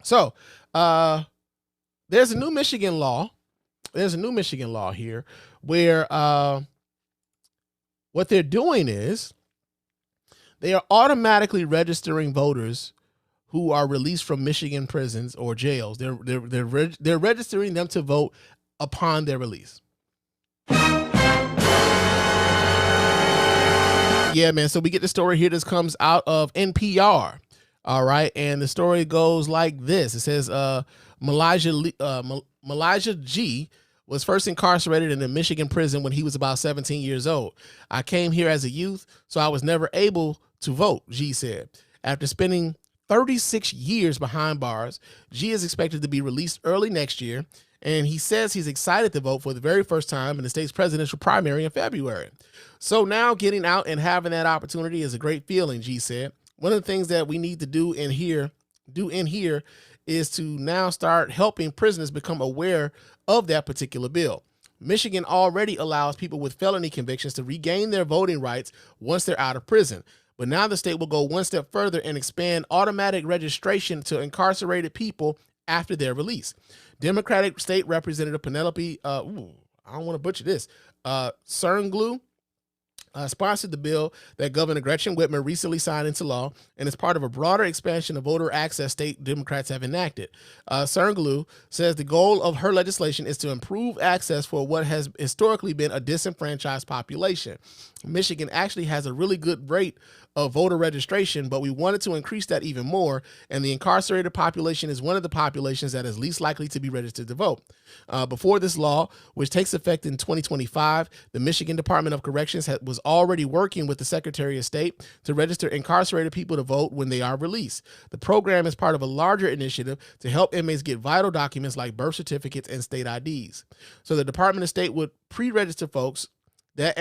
So there's a new Michigan law. There's a new Michigan law here where what they're doing is they are automatically registering voters who are released from Michigan prisons or jails. They're registering them to vote upon their release. Yeah, man. So we get the story here. This comes out of NPR. All right. And the story goes like this. It says Malijah G was first incarcerated in a Michigan prison when he was about 17 years old. I came here as a youth, so I was never able to vote, G said. After spending 36 years behind bars, G is expected to be released early next year, and he says he's excited to vote for the very first time in the state's presidential primary in February. So now getting out and having that opportunity is a great feeling, G said. One of the things that we need to do in here is to now start helping prisoners become aware of that particular bill. Michigan already allows people with felony convictions to regain their voting rights once they're out of prison. But now the state will go one step further and expand automatic registration to incarcerated people after their release. Democratic State Representative Penelope, I don't want to butcher this, Cernglu, sponsored the bill that Governor Gretchen Whitmer recently signed into law, and is part of a broader expansion of voter access state Democrats have enacted. Cernglu says the goal of her legislation is to improve access for what has historically been a disenfranchised population. Michigan actually has a really good rate of voter registration, but we wanted to increase that even more, and the incarcerated population is one of the populations that is least likely to be registered to vote. Before this law, which takes effect in 2025, the Michigan Department of Corrections was already working with the Secretary of State to register incarcerated people to vote when they are released. The program is part of a larger initiative to help inmates get vital documents like birth certificates and state IDs. So the Department of State would pre-register folks that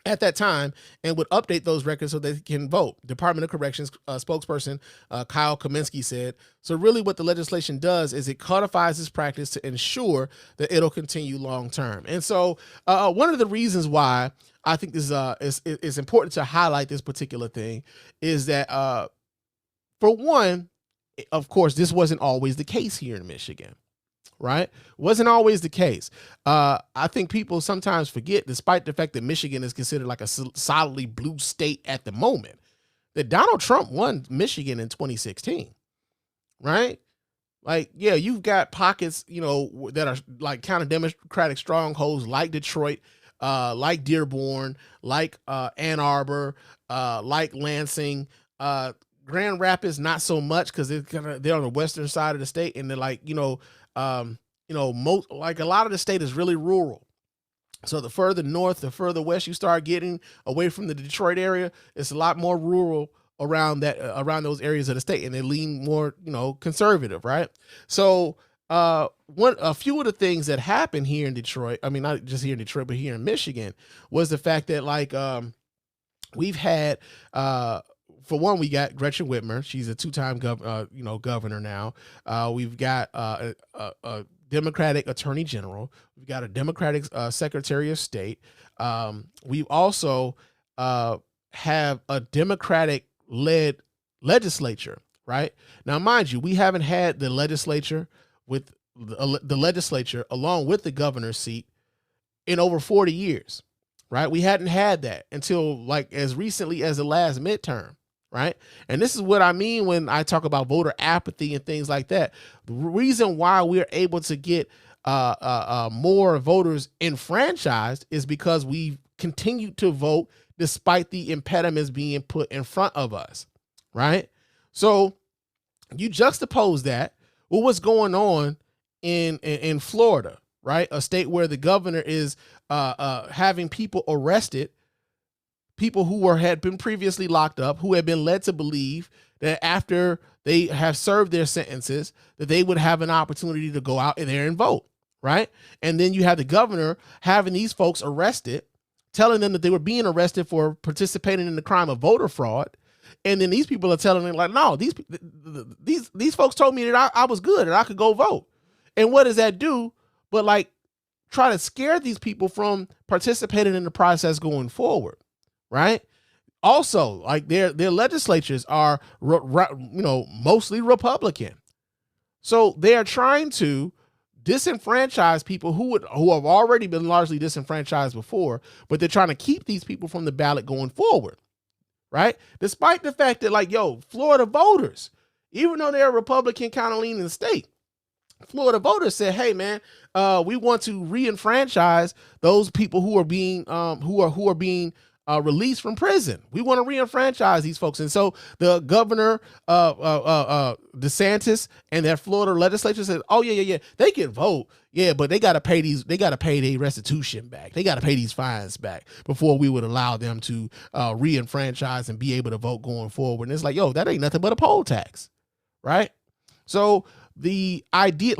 at that time and would update those records so they can vote. Department of Corrections spokesperson Kyle Kaminsky said, so really what the legislation does is it codifies this practice to ensure that it'll continue long term. And so one of the reasons why I think this is important to highlight this particular thing is that for one, of course, this wasn't always the case here in Michigan. Right? Wasn't always the case. I think people sometimes forget, despite the fact that Michigan is considered like a solidly blue state at the moment, that Donald Trump won Michigan in 2016. Right? Like, yeah, you've got pockets, that are like kind of Democratic strongholds like Detroit, like Dearborn, like Ann Arbor, like Lansing, Grand Rapids, not so much because they're on the western side of the state, and they're like, most like a lot of the state is really rural. So the further north, the further west you start getting away from the Detroit area, it's a lot more rural around those areas of the state, and they lean more, conservative, right? So a few of the things that happened here in Detroit, I mean, not just here in Detroit, but here in Michigan, was the fact that we've had for one, we got Gretchen Whitmer. She's a two-time governor now. We've got a Democratic Attorney General. We've got a Democratic Secretary of State. We also have a Democratic-led legislature. Right now, mind you, we haven't had the legislature with the legislature along with the governor's seat in over 40 years. Right, we hadn't had that until like as recently as the last midterm. Right. And this is what I mean when I talk about voter apathy and things like that. The reason why we're able to get more voters enfranchised is because we've continued to vote despite the impediments being put in front of us. Right. So you juxtapose that with what's going on in Florida. Right. A state where the governor is having people arrested, people who had been previously locked up, who had been led to believe that after they have served their sentences, that they would have an opportunity to go out there and vote, right? And then you have the governor having these folks arrested, telling them that they were being arrested for participating in the crime of voter fraud. And then these people are telling them like, no, these folks told me that I was good and I could go vote. And what does that do? But like try to scare these people from participating in the process going forward. Right. Also, like their legislatures are, mostly Republican. So they are trying to disenfranchise people who have already been largely disenfranchised before, but they're trying to keep these people from the ballot going forward, right? Despite the fact that, Florida voters, even though they're a Republican kind of leaning state, Florida voters said, "Hey, man, we want to re-enfranchise those people who are being released from prison. We want to re-enfranchise these folks." And so the governor, DeSantis, and that Florida legislature said, "Oh yeah, they can vote, yeah, but they got to pay these. They got to pay their restitution back. They got to pay these fines back before we would allow them to re-enfranchise and be able to vote going forward." And it's like, that ain't nothing but a poll tax, right? So the idea,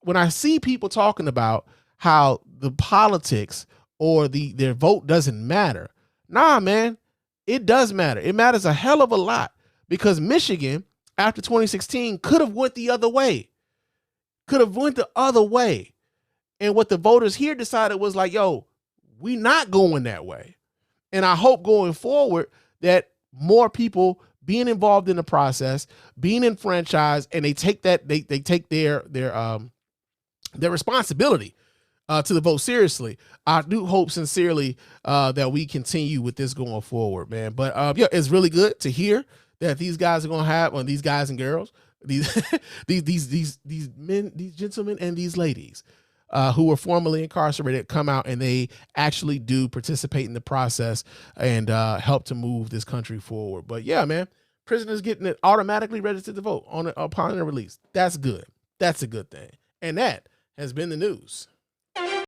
when I see people talking about how the politics or their vote doesn't matter, nah, man, it does matter. It matters a hell of a lot, because Michigan, after 2016, could have went the other way. And what the voters here decided was like, we not going that way. And I hope going forward that more people being involved in the process, being enfranchised, and they take that, they take their responsibility to the vote seriously. I do hope sincerely that we continue with this going forward, man. But it's really good to hear that these guys are going to have, these guys and girls, these men, these gentlemen, and these ladies who were formerly incarcerated come out and they actually do participate in the process and help to move this country forward. But yeah, man, prisoners getting it automatically registered to vote upon their release. That's good. That's a good thing. And that has been the news.